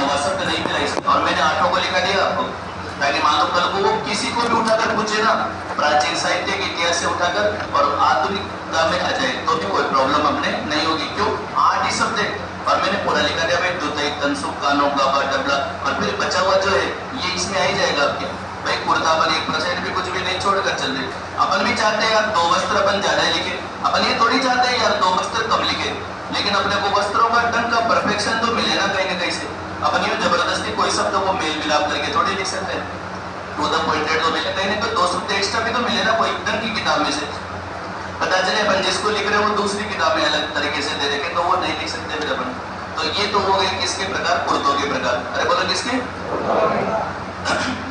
नवा शब्द नहीं मिला इसमें, और मैंने 8 को लिखा दिया आपको, ताकि मान लो कल को वो किसी को भी उठाकर पूछे ना, प्राचीन साहित्य के इतिहास से उठाकर और आधुनिकता में आ जाए तो भी कोई प्रॉब्लम अपने नहीं होगी। क्यों? 8 ही शब्द है और मैंने पूरा लिखा दिया भाई, दुतई तनसुख कानों गाबा डबला, और फिर बचा हुआ जो है ये इसमें आ ही जाएगा आपके। भाई कुर्ता पर 1% भी कुछ भी नहीं छोड़कर चल रहे। अपन भी चाहते हैं यार 2 वस्त्र अपन ज्यादा लिखे, अपन ये थोड़ी चाहते हैं यार 2 वस्त्र कम लिखे, लेकिन अपने को वस्त्रों का ढंग का परफेक्शन तो मिले ना कहीं से। अपन ये जबरदस्ती कोई शब्द को मेल मिलाप करके थोड़ी लिख सकते हैं। टू द पॉइंटेड तो मिले, कहीं ना 2 शब्द एक्स्ट्रा भी तो मिले ना कोई ढंग की किताब में से। पता चले अपन जिसको लिख रहे हैं वो दूसरी किताब में अलग तरीके से दे रखे तो वो नहीं लिख सकते फिर अपन। तो ये तो हो गए किसके प्रकार? कुर्तों के प्रकार। अरे बोलो किसके?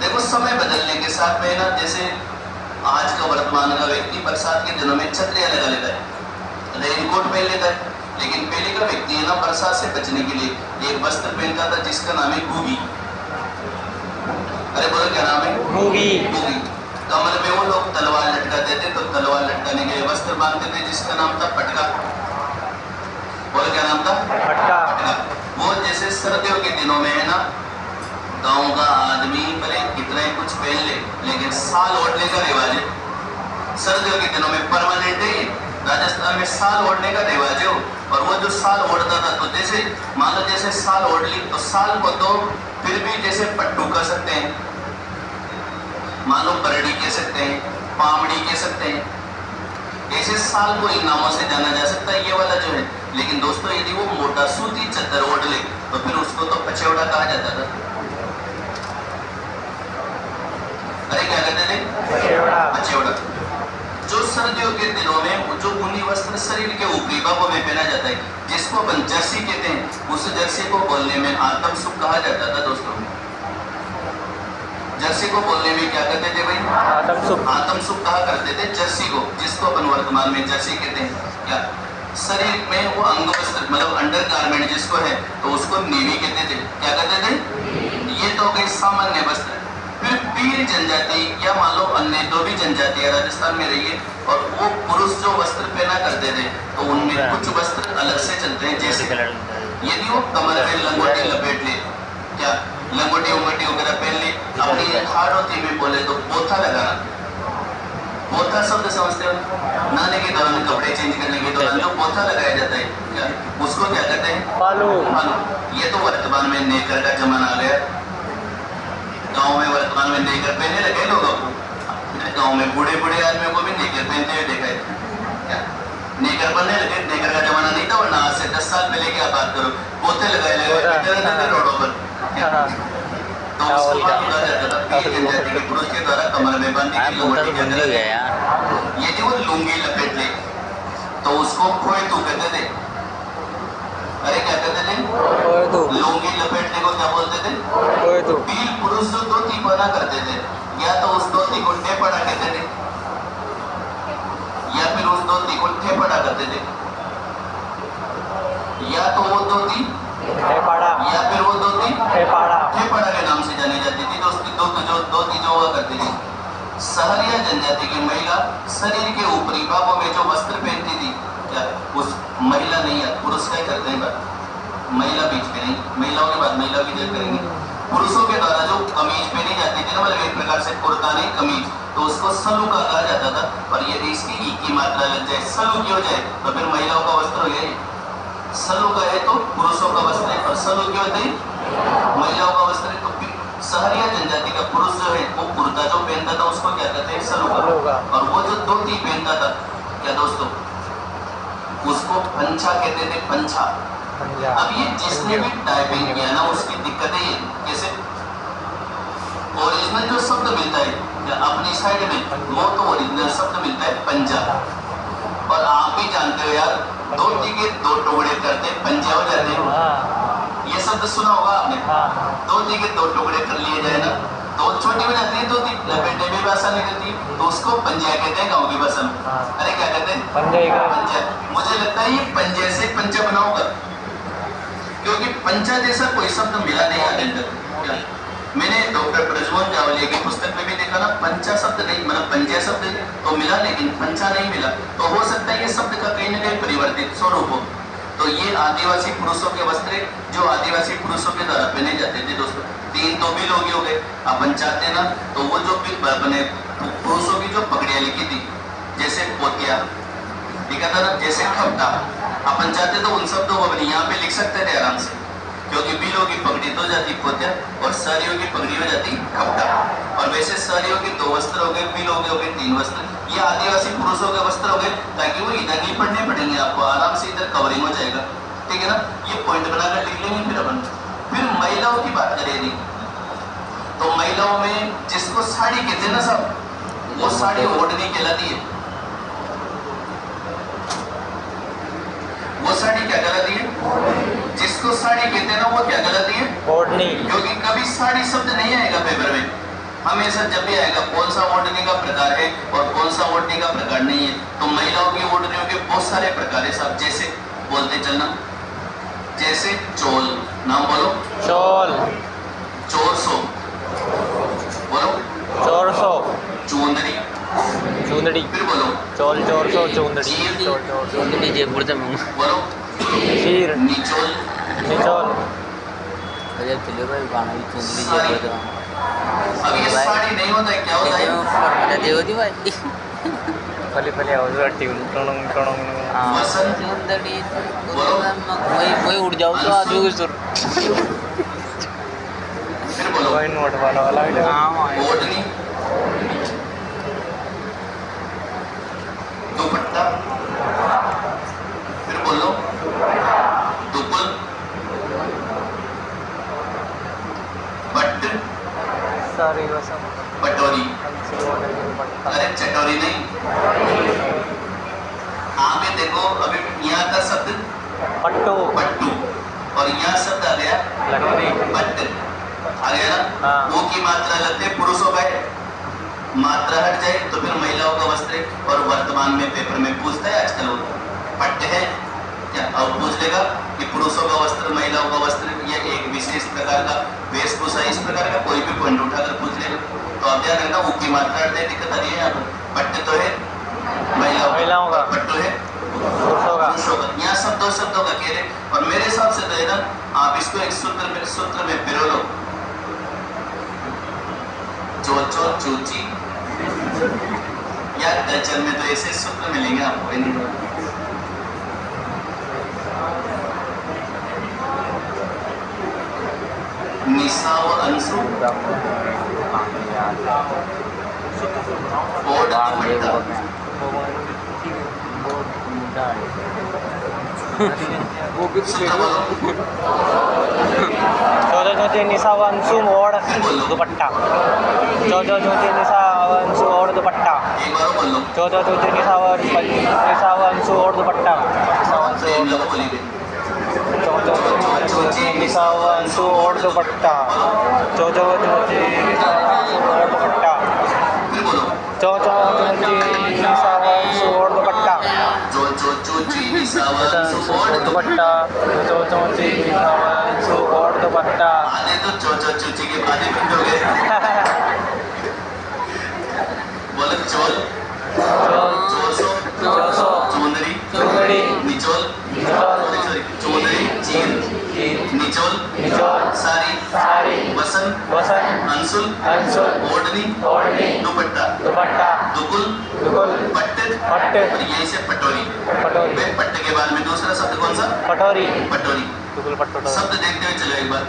देखो समय बदलने के साथ में ना, जैसे आज का वर्तमान का व्यक्ति बरसात के दिनों में छतरियां लगा लेता है, रेनकोट पहन लेता है, लेकिन पहले का व्यक्ति है ना बरसात से बचने के लिए एक वस्त्र पहनता था जिसका नाम है घूगी। अरे बोलो क्या नाम है? घूगी। घूगी। कमर में वो लोग तलवार लटकाते थे, तो तलवार लटकाने के लिए वस्त्र बांधते थे जिसका नाम था पटका। बोलो क्या नाम था? पटका। पटका। वो जैसे सर्दियों के दिनों में है ना, गांव का आदमी भले कितना ही कुछ पहन ले, लेकिन साल ओढ़ने का रिवाज है। सर्दियों के दिनों में परमानेंट है, राजस्थान में साल ओढ़ने का रिवाज है। और वो जो साल ओढ़ता था, तो जैसे मान लो जैसे साल ओढ़ ली, तो साल को तो फिर भी जैसे पट्टू कह सकते हैं, मान लो बरड़ी कह सकते हैं, पामड़ी कह सकते हैं, ऐसे साल को इन नामों से जाना जा सकता है ये वाला जो है। लेकिन दोस्तों यदि वो मोटा सूती चद्दर ओढ़ ले तो फिर उसको तो पचौड़ा कहा जाता था। अरे क्या कहते थे? पचौड़ा। जो सर्दियों के दिनों में जो ऊनी वस्त्र शरीर के ऊपरी भागों में पहना जाता है, जिसको अपन जर्सी कहते हैं, उस जर्सी को बोलने में आत्म सुख कहा जाता था दोस्तों। जर्सी को बोलने में क्या कहते थे भाई? आत्म सुख। आत्म सुख कहा करते थे जर्सी को, जिसको अपन वर्तमान में जर्सी कहते हैं। क्या शरीर में वो अंग वस्त्र मतलब अंडर गारमेंट जिसको है, तो उसको नीवी कहते थे। क्या कहते थे? ये तो गई सामान्य वस्त्र। फिर पीर जनजाति या मान लो अन्य दो भी जनजातियां राजस्थान में रही है, और वो पुरुष जो वस्त्र पहना करते थे, तो उनमें कुछ वस्त्र अलग से चलते हैं। जैसे यदि वो कमर में लंगोटी लपेट ले, क्या लंगोटी उंगोटी वगैरह पहन ले, अपनी हाड़ोती में बोले तो पोथा लगाना। पोथा शब्द समझते हो? नहाने के दौरान, कपड़े चेंज करने के दौरान जो पोथा लगाया जाता है, क्या उसको क्या कहते हैं? पालू। पालू। ये तो वर्तमान में नेकर का जमाना आ गया। गांव में वर्तमान में नेकर पहने लगे लोग। गांव में बूढ़े बूढ़े आदमियों को भी नेकर पहनते हुए देखा है। क्या नेकर पहनने लगे? नेकर का जमाना नहीं था, वरना आज से 10 साल पहले की आप बात करो, पोते लगाए लगे रोडों पर। तो उसको कहा जाता था पीर जनजाति के पुरुष के द्वारा कमर में बांधी गई लंगोटी के अंदर यदि वो लुंगी लपेट ले तो उसको खोएतू कहते थे। अरे क्या कहते थे? लुंगी लपेटने को क्या बोलते थे? पीर पुरुष जो धोती पहना करते थे, या तो उस धोती को टेपड़ा कहते थे, या फिर उस धोती को ठेपड़ा करते थे, या तो वो धोती या फिर वो धोती ठेपड़ा के नाम से जानी जाती थी। धोती जो हुआ करती थी, सहरिया जनजाति की महिला शरीर के ऊपरी भागों में जो वस्त्र पहनती थी, क्या उस महिला नहीं है, पुरुष क्या करते हैं? महिला बीच में नहीं, महिलाओं के बाद महिला की जगह करेंगे। पुरुषों के द्वारा जो कमीज पहनी जाती थी ना, मतलब एक प्रकार से कुर्ता नहीं कमीज, तो उसको सलूका कहा जाता था। और यदि इसकी ई की मात्रा लग जाए, सलू की हो जाए, तो फिर महिलाओं का वस्त्र हो गया। सलूका है तो पुरुषों का वस्त्र है, और सलू क्या होते हैं? महिलाओं का वस्त्र है। तो सहरिया जनजाति का पुरुष जो है वो कुर्ता जो पहनता था उसको क्या कहते हैं? सलूका। और वो जो धोती पहनता था, क्या दोस्तों, उसको पंछा कहते थे। पंछा। अब ये जिसने भी टाइपिंग किया ना, उसकी दिक्कत है ये कैसे ओरिजिनल जो शब्द मिलता है अपनी साइड में, वो तो ओरिजिनल शब्द मिलता है पंजा। और आप भी जानते हो यार, धोती के 2 टुकड़े करते पंजा हो जाते हैं। ये शब्द सुना होगा आपने। धोती के 2 टुकड़े कर लिए जाए ना, तो छोटी हो जाती है धोती, लपेटने में भी आसान निकलती है, तो उसको पंजा कहते हैं गाँव की भाषा में। अरे क्या कहते हैं? पंजा। मुझे लगता है ये पंजे से पंचा बना होगा, क्योंकि पंचा जैसा कोई शब्द मिला नहीं आगे तक। मैंने डॉक्टर प्रज्वल जावलिया की पुस्तक में भी देखा ना, पंचा शब्द नहीं, मतलब पंजा शब्द तो मिला लेकिन पंचा नहीं मिला। तो हो सकता है ये शब्द का कहीं ना कहीं परिवर्तित स्वरूप हो। तो ये आदिवासी पुरुषों के वस्त्र जो आदिवासी पुरुषों के द्वारा पहने जाते थे दोस्तों। 3 तो बिल होगी हो गए। अपन चाहते ना तो वो जो बिल बने पुरुषों की जो पगड़ियां लिखी थी, जैसे पोतिया लिखा था ना, जैसे खपटा, अपन चाहते तो उन शब्दों को अपने यहाँ पे लिख सकते थे आराम से, क्योंकि बिलों की पगड़ी तो जाती पोतिया और साड़ियों की पगड़ी हो जाती खपटा। और वैसे साड़ियों के 2 वस्त्र हो गए, बिल हो गए 3 वस्त्र। ये आदिवासी पुरुषों के वस्त्र हो गए, ताकि वो इधर नहीं पढ़ने पड़ेंगे आपको, आराम से इधर कवरिंग हो जाएगा। ठीक है ना, ये पॉइंट बनाकर लिख लेंगे। फिर अपन फिर महिलाओं की बात करेंगे तो महिलाओं में जिसको साड़ी कहते हैं ना सब, वो साड़ी ओढ़नी कहलाती है। वो साड़ी क्या कहलाती है? जिसको साड़ी कहते हैं ना वो क्या कहलाती है? ओढ़नी। क्योंकि कभी साड़ी शब्द नहीं आएगा पेपर में, हमेशा जब भी आएगा कौन सा ओढ़नी का प्रकार है और कौन सा ओढ़नी का प्रकार नहीं है। तो महिलाओं की ओढ़नियों के बहुत सारे प्रकार है साहब, जैसे बोलते चलना, जैसे चोल, नाम बोलो। चोल। चोरसो बोलो। चोरसो। चुंदड़ी। चुंदड़ी। फिर बोलो। चोल चोरसो चुंदड़ी। चुंदड़ी जयपुर से बोलो। चीर। निचोल। निचोल। अरे चलो भाई गाना भी चुंदड़ी जयपुर से। अब ये साड़ी नहीं होता है, क्या होता है? फॉर्मूला दे होती भाई। पहले पहले आवाज आती है टोंग टोंग। वसंत। चुंदड़ी। वही उड़ जाओ तो आदमी को सुर। फिर बोलो। वही नोट वाला हां ओढ़नी। दुपट्टा। फिर बोलो। दुपल। बट। सारी वसम। पटोरी। अरे चटोरी नहीं, आप ये देखो अभी यहाँ का शब्द पट्टू, पट्टू, और यहाँ शब्द आ गया बट, आ गया ना। वो की मात्रा लगते पुरुषों का मात्रा हट जाए तो फिर महिलाओं का वस्त्र। और वर्तमान में पेपर में पूछता है आजकल वो पट्ट है क्या, और पूछ लेगा कि पुरुषों का वस्त्र महिलाओं का वस्त्र, यह एक विशेष प्रकार का वेशभूषा, इस प्रकार का कोई भी पॉइंट उठाकर पूछ लेगा। तो आप ध्यान रखना, वो की मात्रा हट जाए दिक्कत आ रही है यहाँ पर। पट्ट तो है महिलाओं का, पट्टू है पुरुषों का। यहाँ सब 2 शब्दों का खेल है। और मेरे हिसाब से तो है ना, आप इसको एक सूत्र में पिरो लो। चोचो चूची, या कल्चर में तो ऐसे सूत्र मिलेंगे आपको। निशा व अंशु और वो भी चौदह चौथी निशा व अंशु और दुपट्टा। चौदह चौथी निशा व अंशु और दुपट्टा। चौदह चौथी निशा व अंशु और दुपट्टा। निशा व अंशु और दुपट्टा। चौदह चौथी निशा व अंशु और दुपट्टा। चौदह चौथी निशा व अंशु और दुपट्टा। दुपट्टा। चौथी निशा व अंशु और दुपट्टा। आधे तो चूची के आधे पिंड हो गए। बोलो चोल। चोल। चोसो। चुंदड़ी। चुंदड़ी। निचोल। निचोल। सॉरी चुंदड़ी। चीर। निचोल। निचोल। सारी। सारी। वसन। वसन। अंशुल। अंशुल। ओढ़नी। ओढ़नी। दुपट्टा। दुपट्टा। दुकुल। दुकुल। पट्ट। पट्ट। और यही से पटोरी। पटोरी। पट्ट के बाद में दूसरा शब्द कौन सा? पटोरी। पटोरी। दुकुल पटोरी। शब्द देखते हुए चलो एक बार।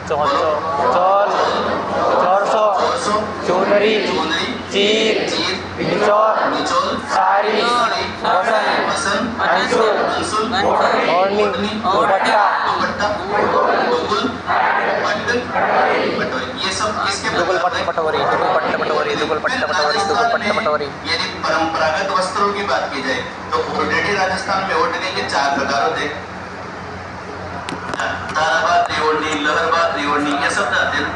चोल। चोल। चोरसो। चोरसो। चुंदड़ी। चुंदड़ी। चीर। चीर। निचोल। निचोल। सारी। वसन। वसन। अंशुल। अंशुल। ओढ़नी। दुपट्टा। दुपट्टा। दुकुल। पट्ट। पटोरी। ये सब इसके दुकुल पट्ट पटोरी। दुकुल पट्ट पटोरी। दुकुल पट्ट पटोरी। दुकुल पट्ट पटोरी। यदि परंपरागत वस्त्रों की बात की जाए तो ऑलरेडी राजस्थान में ओढ़नी के 4 प्रकार होते हैं। ताराबाद ओढ़नी, लहरबाद ओढ़नी, ये सब आते हैं।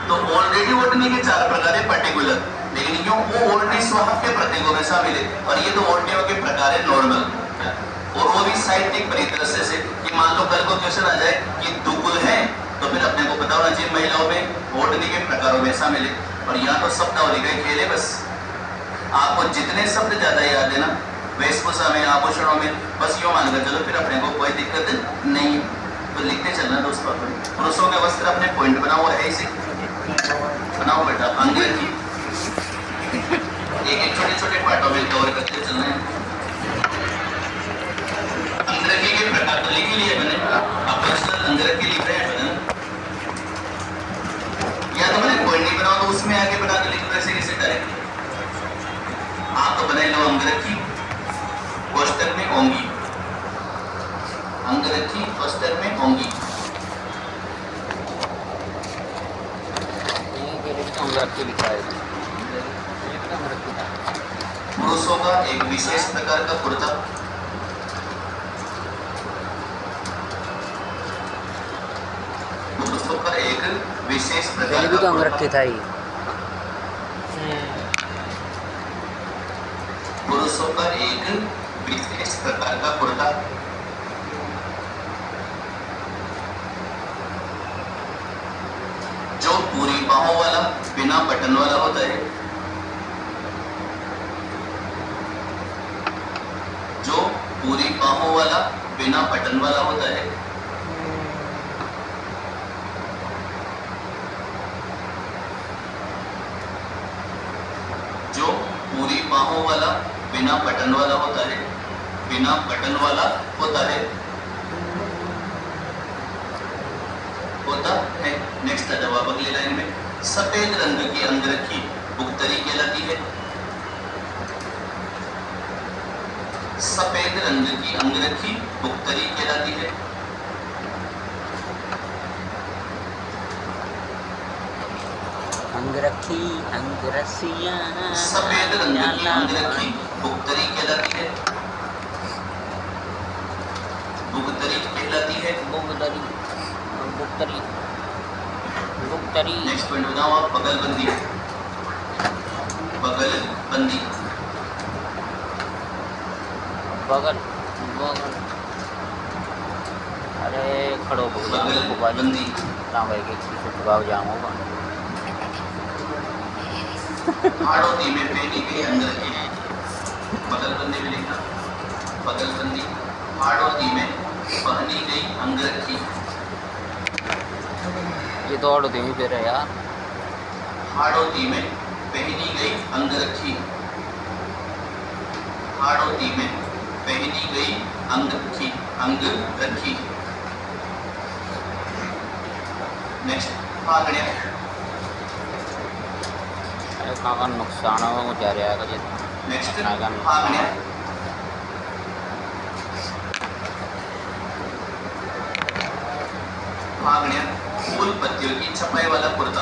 तो ऑलरेडी ओढ़नी के 4 प्रकार है पर्टिकुलर, लेकिन यूं वो ओढ़नी सुहाग के प्रतीकों में शामिल है। और ये तो ओढ़नियों के प्रकार है नॉर्मल, और वो भी साहित्यिक परिदृश्य से कि मान लो कल को क्वेश्चन आ जाए कि दुकुल है तो फिर अपने को पता होना चाहिए महिलाओं में ओढ़नी के प्रकारों में शामिल है। और यहाँ तो शब्दावली का खेल है, बस आपको जितने शब्द ज्यादा याद है ना वेशभूषा में, आभूषणों में, बस यूँ मानकर चलो, फिर अपने को कोई दिक्कत नहीं है। तो लिखते चलना दोस्तों। पुरुषों के वस्त्र अपने पॉइंट बनाओ, ऐसे बनाओ बेटा। अंग्रेजी एक छोटे छोटे पार्टों में कवर करते चलना है। अंग्रेजी के प्रकार तो लिख लिए मैंने, अब पर्सनल अंग्रेजी लिख रहे हैं मैंने, या तो मैंने पॉइंट नहीं बनाओ तो उसमें आगे बना के लिख दो, ऐसे कैसे डायरेक्ट। आप तो बनाए लो अंग्रेजी कोष्टक में होंगी, अंग्रेजी कोष्टक में होंगी। पुरुषों का एक विशेष प्रकार का कुर्ता, पुरुषों का एक विशेष प्रकार का अंग्रेजी था ही। पुरुषों का एक विशेष प्रकार का कुर्ता, जो पूरी बाहों वाला बिना बटन वाला होता है, जो पूरी बाहों वाला बिना बटन वाला होता है, जो पूरी बाहों वाला बिना बटन वाला होता है, बिना बटन वाला होता है, होता है। नेक्स्ट है जवाब अगली लाइन में। सफेद रंग की अंगरखी बुगतरी कहलाती है, सफेद रंग की अंगरखी बुगतरी कहलाती है। अंगरखी अंगरसिया, सफेद रंग की अंगरखी बुगतरी कहलाती है, बुगतरी कहलाती है। बुगतरी बुगतरी बुगतरी। नेक्स्ट पॉइंट बताओ आप। बगलबंदी, बगलबंदी, बगल बगल। अरे खड़ो बगलबंदी, भाई के छुटकाव जाम होगा। हाड़ोती में पहनी गई अंगरखी, बगलबंदी में लिखना, बगलबंदी, हाड़ोती में पहनी गई अंगरखी। ये तो हाड़ोती में फिर है यार। हाड़ोती में पहनी गई अंगरखी, हाड़ोती में पहनी गई अंगरखी, अंगरखी। नेक्स्ट फागण्या, का नुकसान हो जा रहा है। नेक्स्ट फागण्या, फागण्या फूल पत्तियों की छपाई वाला कुर्ता,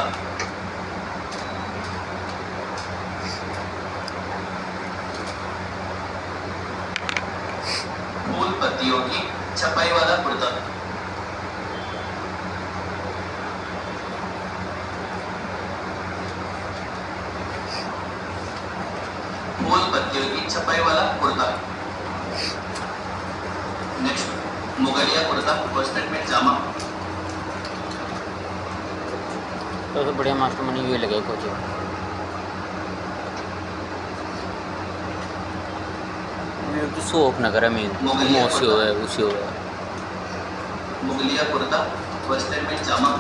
फूल पत्तियों की छपाई वाला कुर्ता, फूल पत्तियों की छपाई वाला कुर्ता। नेक्स्ट मुगलिया कुर्ता, वेस्टर्न में जामा। तो बढ़िया मास्टर मनी ये लगे कुछ तो सोप न करे मैं मोसी हो है उसी हो है। मुगलिया कुर्ता, वेस्टर्न में जामा,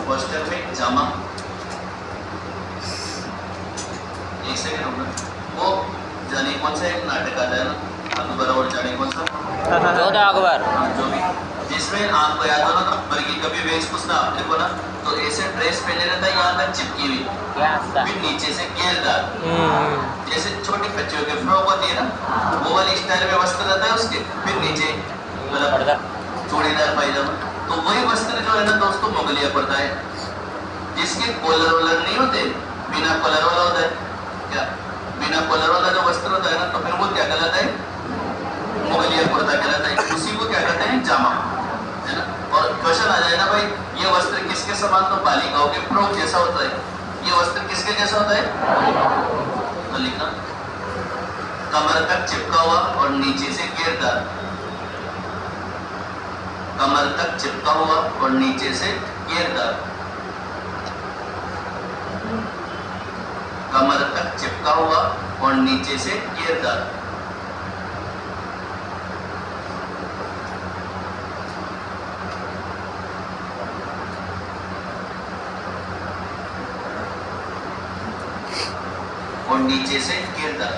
वेस्टर्न में जामा। एक सेकंड होगा। वो जाने कौन सा एक नाटक आता है ना, अकबर और जाने कौन सा, जोधा अकबर, जो भी, जिसमें आपको याद हो ना अकबर की कभी वेशभूषा आपने को ना तो ऐसे ड्रेस पहने रहता है, यहाँ तक चिपकी हुई, फिर नीचे से घेरदार, जैसे छोटी बच्चियों के फ्रॉक होती है ना, वो वाली स्टाइल में वस्त्र रहता है उसके, फिर नीचे मतलब चूड़ीदार पायजामा। तो वही वस्त्र जो है ना दोस्तों मुगलिया कुर्ता है, जिसके कॉलर वॉलर नहीं होते, बिना कॉलर वाला होता है। क्या बिना कॉलर वाला जो वस्त्र होता है ना, तो फिर वो क्या कहलाता है, मुगलिया कुर्ता कहलाता है। उसी को क्या कहते हैं, जामा, है ना। और क्वेश्चन आ जाए ना भाई ये वस्त्र किसके समान, तो बालिकाओं के फ्रॉक जैसा होता है। ये वस्त्र किसके जैसा होता है, तो लिखना कमर तक चिपका हुआ और नीचे से घेरदार, कमर तक चिपका हुआ और नीचे से घेरदार। चिपका हुआ और नीचे से घेरदार। और नीचे से घेरदार।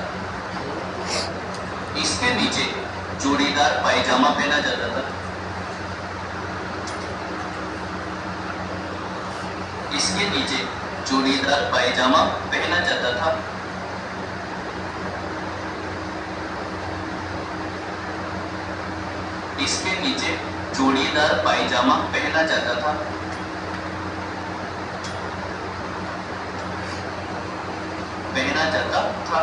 इसके नीचे जोड़ीदार पायजामा पहना जाता था। इसके नीचे जोड़ीदार पायजामा पहना जाता था। इसके नीचे जोड़ीदार पायजामा पहना जाता था। पहना जाता था।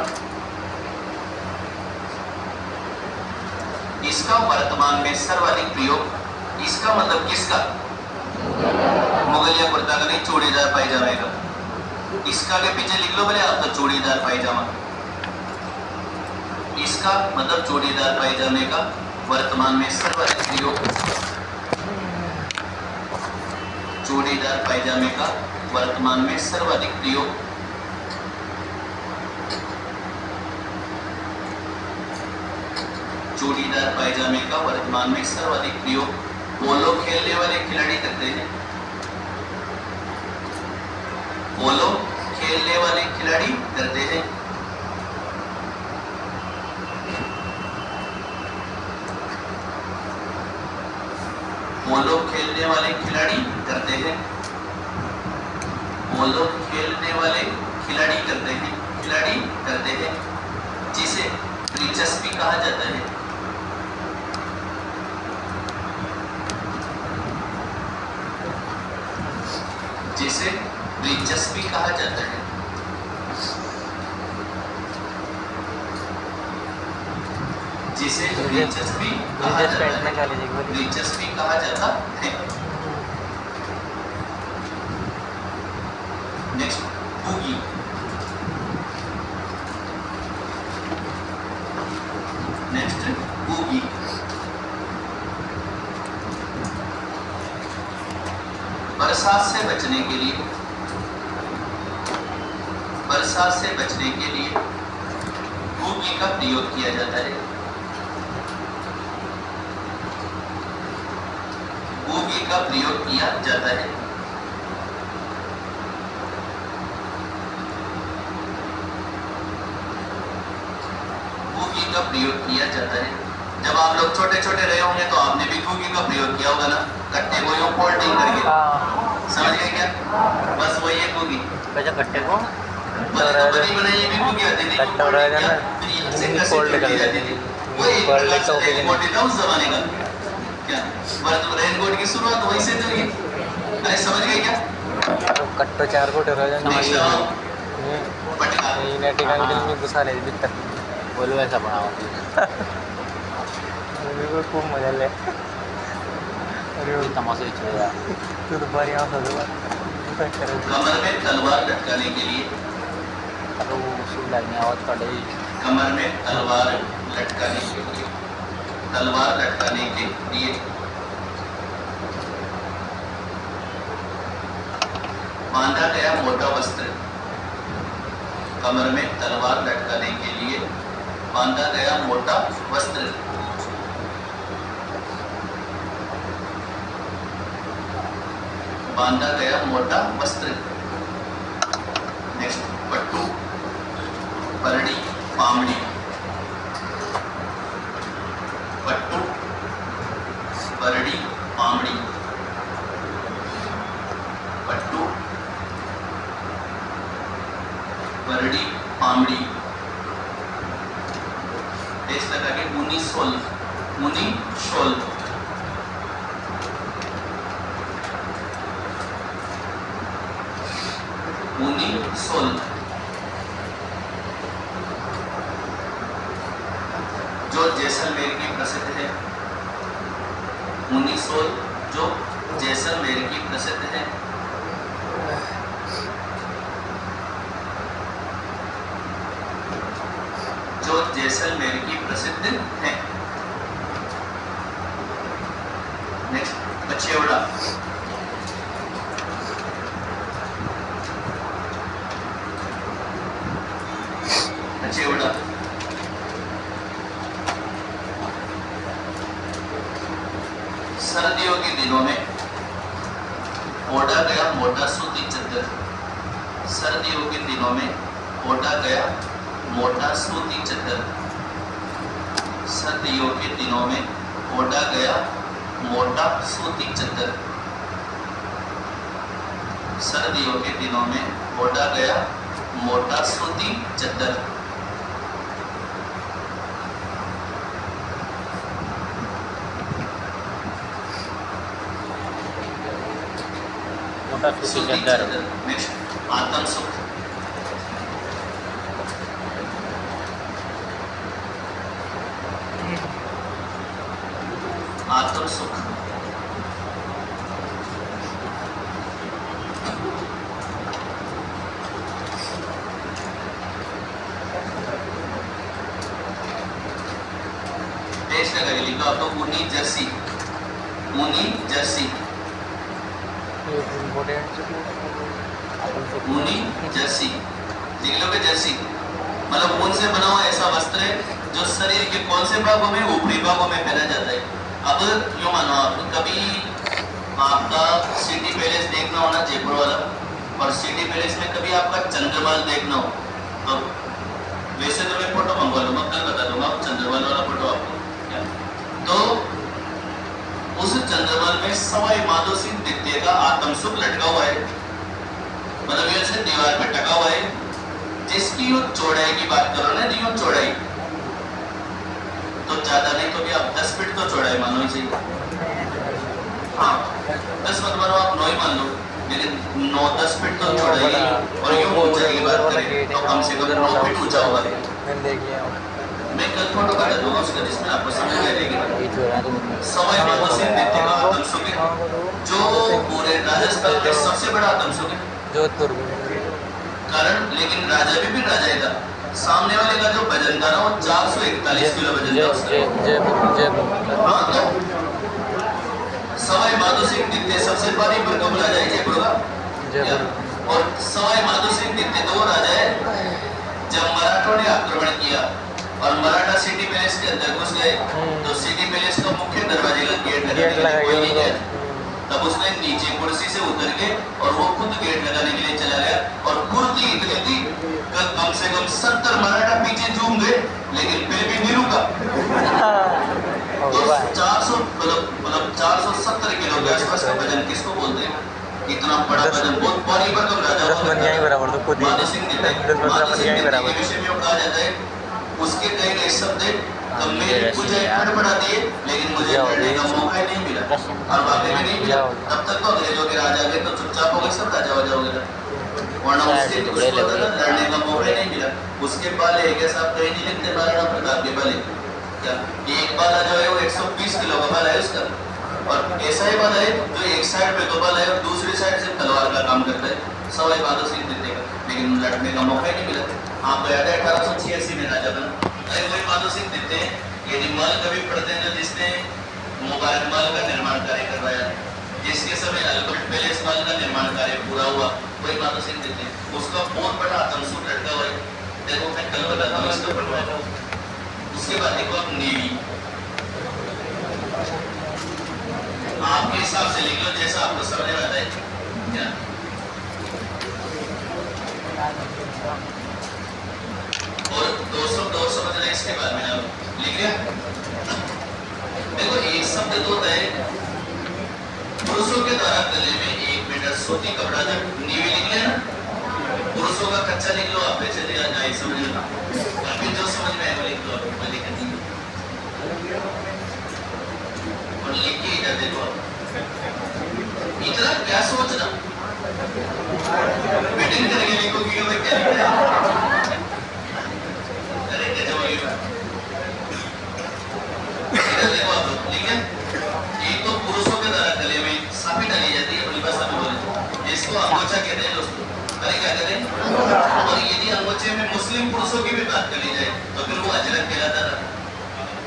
इसका वर्तमान में सर्वाधिक प्रयोग, इसका मतलब किसका? मुगलिया कुर्ता का नहीं, चूड़ीदार पायजामे का। इसका के पीछे लिख लो भले आप, तो चूड़ीदार पायजामा। इसका मतलब चूड़ीदार पायजामे का वर्तमान में सर्वाधिक प्रयोग, चूड़ीदार पायजामे का वर्तमान में सर्वाधिक प्रयोग। चूड़ीदार पायजामे का वर्तमान में सर्वाधिक प्रयोग पोलो खेलने वाले खिलाड़ी करते हैं। पोलो खेलने वाले खिलाड़ी करते हैं। पोलो खेलने वाले खिलाड़ी करते हैं। पोलो खेलने वाले खिलाड़ी करते हैं। खिलाड़ी करते हैं, जिसे दिलचस्पी कहा जाता है। जिसे दिलचस्पी कहा जाता है। जिसे दिलचस्पी कहा जाता है। दिलचस्पी कहा जाता है। Next, boogie. Next, boogie. बरसात से बचने के लिए, बरसात से बचने के लिए बूगी का प्रयोग किया जाता है। बूगी का प्रयोग किया जाता है। बूगी का प्रयोग किया जाता है। जब आप लोग छोटे छोटे रहे होंगे तो आपने भी बूगी का प्रयोग किया होगा ना, कट्टे को यूं फोल्डिंग करके। समझ गए क्या? बस वही है बूगी। कट्टे को बनी बनाई ये भी बूगी आती थी। फोल्ड कर देती थी। वही रेनकोट था उस जमाने का। क्या रेनकोट की शुरुआत वहीं से हुई। अरे समझ गए क्या? कट्टो 4 कोट पटका घुसाले भीतर बोलो ऐसा बनाओ। खूप मजा आली. अरे तमाशा चलेगा। तू तो बड़ी आवाज होगा. कमर में तलवार लटकाने के लिए, अरे वो उसी लाइन आवाज काटे। कमर में तलवार लटकाने के लिए, तलवार लटकाने के लिए बांधा गया मोटा वस्त्र। कमर में तलवार लटकाने के लिए बांधा गया मोटा वस्त्र। बांधा गया मोटा वस्त्र। नेक्स्ट, पट्टू, परड़ी, पामड़ी। पट्टू, परड़ी, पामड़ी। पट्टू, परड़ी, पामड़ी। देश लगा के मुनी शोल, मुनी शोल। मुनी शोल। जो जैसलमेर की प्रसिद्ध है। मुनी शोल जो जैसलमेर की प्रसिद्ध है। जो जैसलमेर की प्रसिद्ध है। नेक्स्ट, पछेवड़ा। सर्दियों के दिनों में ओढ़ा गया मोटा सूती चादर। सर्दियों के दिनों में ओढ़ा गया मोटा सूती चादर। सर्दियों के दिनों में ओढ़ा गया मोटा सूती चादर। सर्दियों के दिनों में ओढ़ा गया मोटा सूती चादर। मोटा सूती चादर। नेक्स्ट आत्म सुख। आत्म सुख। टेस्ट लगा के लिखो आप तो ऊनी जर्सी। ऊनी जर्सी। ऊनी जर्सी लिख लो। जर्सी मतलब ऊन से बना हुआ ऐसा वस्त्र है जो शरीर के कौन से भागों में, ऊपरी भागों में पहना जाता है। अब यूँ मानो आप कभी आपका सिटी पैलेस देखना हो ना, जयपुर वाला, और सिटी पैलेस में कभी आपका चंद्रमाल देखना हो, तो वैसे तो मैं फोटो मंगवा लूंगा, कल बता दूंगा चंद्रमाल वाला फोटो आपको। तो उस चंद्रमाल में सवाई माधो सिंह द्वितीय का आत्म सुख लटका हुआ है, मतलब ये से दीवार पे टका हुआ है, जिसकी यूं चौड़ाई की बात करो ना, यूं चौड़ाई तो ज्यादा नहीं तो भी आप 10 फीट तो चौड़ाई मानो ही चाहिए। हाँ 10 मत मानो, आप 9 ही मान लो, लेकिन 9-10 फीट तो चौड़ाई। और यूं ऊंचाई की बात करें तो कम से कम 9 फीट ऊंचा होगा। मैं कल फोटो काट दूंगा उसका, जिसमें आपको समझ में आएगी। सवाई माधो सिंह द्वितीय का आत्म सुख है जो पूरे राजस्थान का सबसे बड़ा आत्म सुख है, जोधपुर। कारण लेकिन राजा भी राजा था। सामने वाले का जो वजन था ना वो 441 किलो वजन था उसका। हाँ तो सवाई माधो सिंह द्वितीय सबसे भारी भरकम राजा है जयपुर का। और सवाई माधो सिंह द्वितीय तो वो राजा है जब मराठों ने आक्रमण किया और मराठा सिटी पैलेस के अंदर घुस गए, तो सिटी पैलेस का मुख्य दरवाजे का गेट लगा, तब उसने नीचे कुर्सी से उतर के और वो खुद गेट लगाने के लिए चला गया। और कुर्ती इतनी थी कम से कम 70 मराठा पीछे झूम गए, लेकिन फिर भी नहीं रुका। तो 400 मतलब 470 किलो के आसपास का वजन किसको बोलते हैं? इतना बड़ा वजन, बहुत बड़ी भरकम राजा माधो सिंह के विषय में कहा जाता है उसके कई कई शब्द मुझे बढ़ा दिए, लेकिन मुझे लड़ने का मौका ही नहीं मिला, और वाकई में नहीं मिला। तब तक तो अंग्रेजों के राजा गए तो चुपचाप हो गए, सब राजा हो जाओगे, वरना उसके लड़ने का मौका ही नहीं मिला। उसके बाले एक ऐसा कहीं नहीं लिखते महाराणा प्रताप के बाले, क्या एक बाला जो है वो 120 किलो का बाला है उसका, और ऐसा ही बाला है जो एक साइड पे 2 बाला है और दूसरी साइड से तलवार का काम करता है। सवाई माधो सिंह द्वितीय का, लेकिन लड़ने का मौका ही नहीं मिला। आपको याद है 1886 में राजा बना, अरे वही माधो सिंह द्वितीय हैं। यदि मल कभी पढ़ते हैं जिसने मुबारक मल का निर्माण कार्य करवाया, जिसके समय अल्बर्ट पैलेस मल का निर्माण कार्य पूरा हुआ, वही माधो सिंह द्वितीय। उसका बहुत बड़ा आत्मसूत्र लटका हुआ है, देखो मैं कल बताता हूँ इसको पढ़वाया। उसके बाद देखो आप नेवी, आपके हिसाब से लिख लो जैसा आपको समझ में आता है क्या। और 200 समझना इसके बाद में आप लिख लिया। देखो एक शब्द तो होता है पुरुषों के द्वारा गले में 1 मीटर सूती कपड़ा, जब नीवी लिख लिया ना, पुरुषों का कच्चा लिख लो आप, वैसे नहीं समझ लो, फिर जो समझ में आए वो लिख लो, मैं लिख दी और लिख के इधर देखो। इतना क्या सोचना, मीटिंग करके लिखो कि मैं क्या लिख रहा है। एक तो पुरुषों के द्वारा गले में साफी डाली जाती है, अपनी भाषा में बोले जिसको अंगोछा कहते हैं दोस्तों, अरे क्या कहते हैं। और यदि अंगोछे में मुस्लिम पुरुषों की भी बात कर ली जाए तो फिर वो अजरक कहलाता था।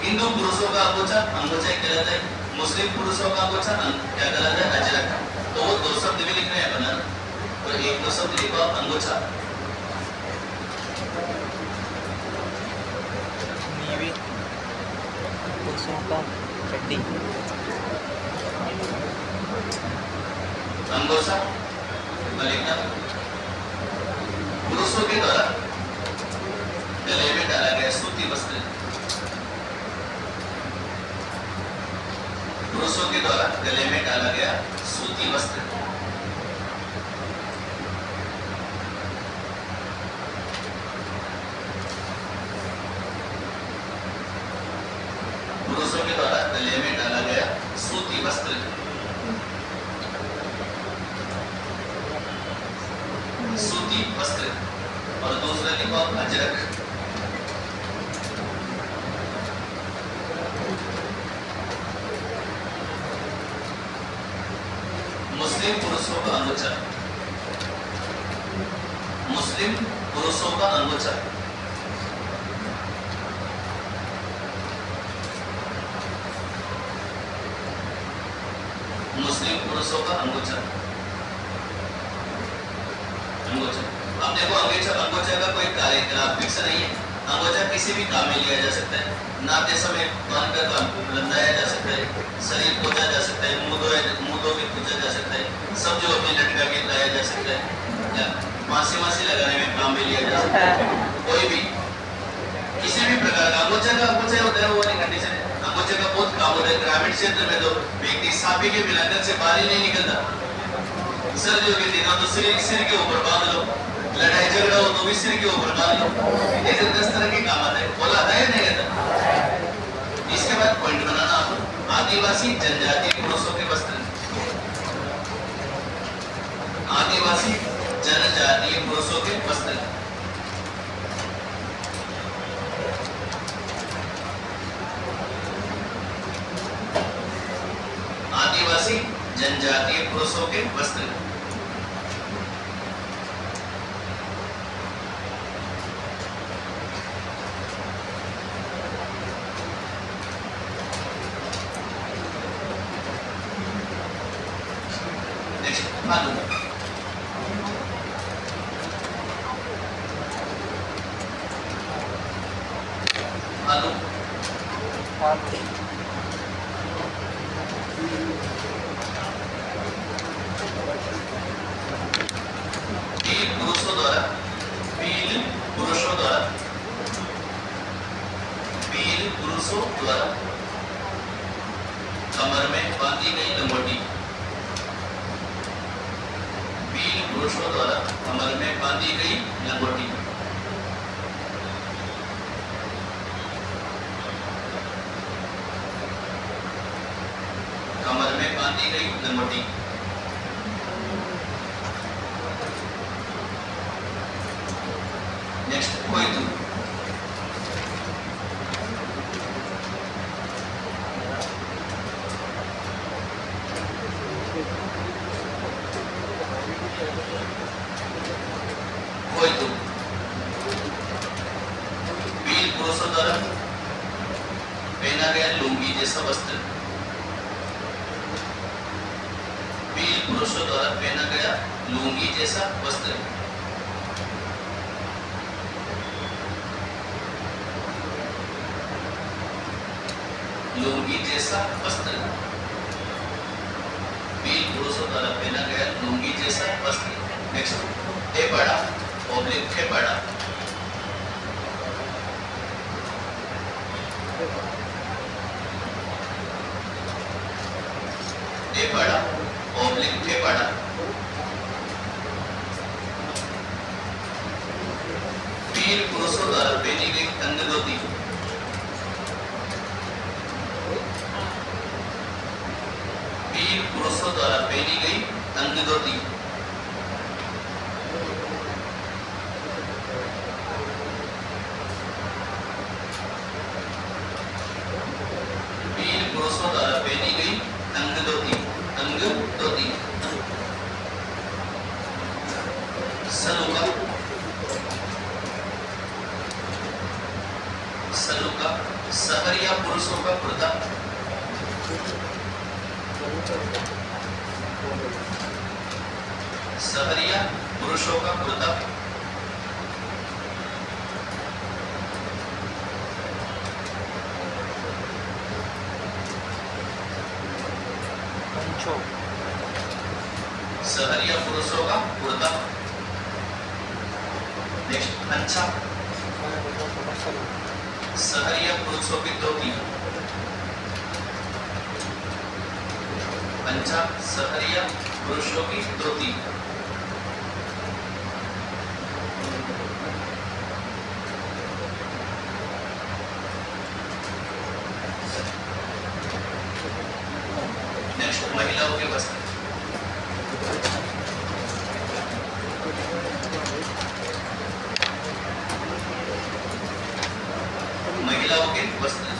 हिंदू पुरुषों का अंगोछा कहलाता है, मुस्लिम पुरुषों का अंगोछा क्या कहलाता है? अजरक। तो वो 2 शब्द भी लिखने हैं बना, तो एक 2 शब्द लिखो आप अंगोछा। पुरुषों का चड्डी। अंगोसा लिखना। पुरुषों के द्वारा गले में डाला गया सूती वस्त्र। पुरुषों के द्वारा गले में डाला गया सूती वस्त्र। पुरुषों के द्वारा गले में डाला गया सूती वस्त्र। सूती वस्त्र। और दूसरा लिखो अजरक। मुस्लिम पुरुषों का अंगोछा। मुस्लिम पुरुषों का अंगोछा। मुस्लिम पुरुषों का अंगोछा। अंगोछा। अब देखो अंगोछा का कोई कार्यकलाप फिक्स नहीं है। अंगोछा किसी भी काम में लिया जा सकता है। नहाते समय बांधकर लंदाया जा सकता है, शरीर पोछा जा सकता है, मुंह धो के पोछा जा सकता है, सब्जी अपनी लटका के लाया जा सकता है, या फांसी लगाने में काम में लिया जा सकता है। कोई भी किसी भी प्रकार का अंगोछा होता है वो वाली कंडीशन है। अंगोछा का बहुत काम होता है। ग्रामीण क्षेत्र में तो व्यक्ति साफी के बिना घर से बाहर ही नहीं निकलता। सर्दियों के दिनों तो सिर के ऊपर बांध लो, लड़ाई झगड़ा हो तो भी सिर के ऊपर बांध लो। ऐसे 10 तरह के काम आता है। बोला था या नहीं आता? इसके बाद पॉइंट बनाना आप आदिवासी जनजातीय पुरुषों के वस्त्र। आदिवासी जनजातीय पुरुषों के वस्त्र। आदिवासी जनजातीय पुरुषों के वस्त्र। आलू। आलू। पुरुषों द्वारा कमर में बांधी गई लंगोटी। पुरुषों द्वारा कमर में बांधी गई लंगोटी। कमर में बांधी गई लंगोटी। नेक्स्ट कोयतू। कोयतू वीर पुरुषों द्वारा पहना गया लुंगी जैसा वस्त्र। वीर पुरुषों द्वारा पहना गया लुंगी जैसा वस्त्र। लुंगी जैसा वस्त्र। वीर पुरुषों द्वारा पहना गया लुंगी जैसा वस्त्र। नेक्स्ट ठेपड़ा ओब्लिक ठेपड़ा। ठेपड़ा ओब्लिक ठेपड़ा। वीर पुरुषों द्वारा पहनी गई तंग धोती। वीर पुरुषों द्वारा पहनी गई तंग धोती। वीर पुरुषों द्वारा पहनी गई तंग धोती। तंग धोती। सलूका। सलूका सहरिया पुरुषों का कुर्ता। सहरिया पुरुषों का कुर्ता। सहरिया पुरुषों का कुर्ता। नेक्स्ट पंचा, सहरिया पुरुषों की धोती। पंचा सहरिया पुरुषों की धोती। नेक्स्ट महिलाओं के वस्त्र। महिलाओं के वस्त्र।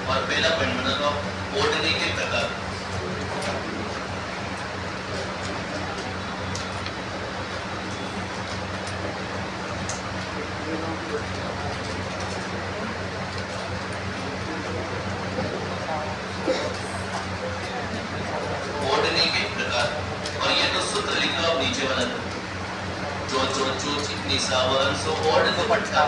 और पहला पॉइंट बता ओढ़ने के प्रकार। ओढ़ने के प्रकार, और ये तो सूत्र लिख लो आप नीचे वाला जो जो जो निसावन सो ओढ़ दुपट्टा।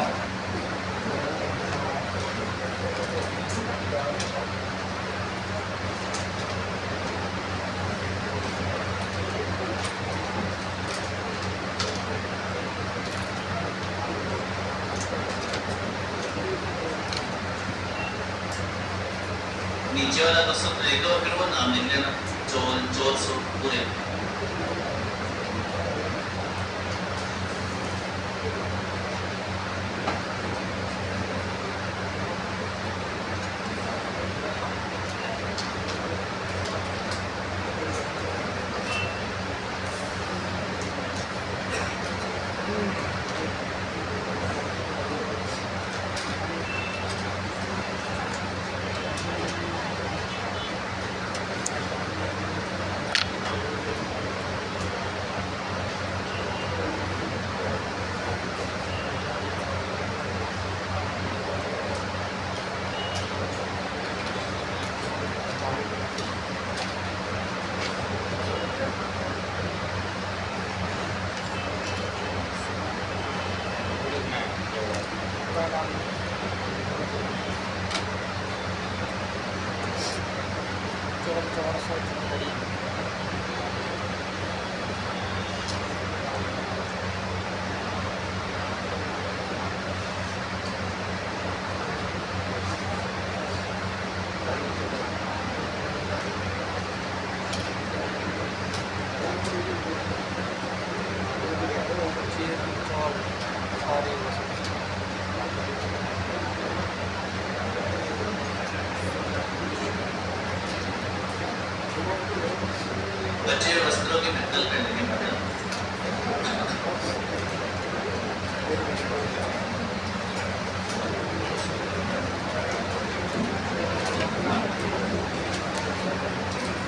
नीचे वाला तो सूत्र लिख दो और फिर वो नाम लिख लेना, चोल चोल सो पूरे। बच्चे वस्त्रों के भित्तल पहनने के बाद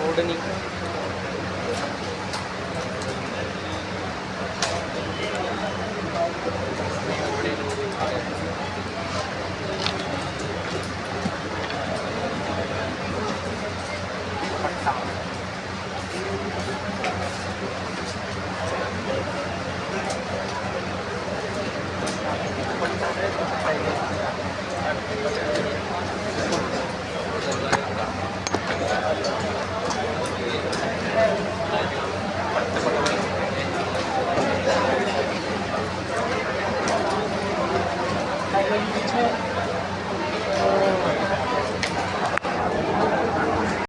ओढ़नी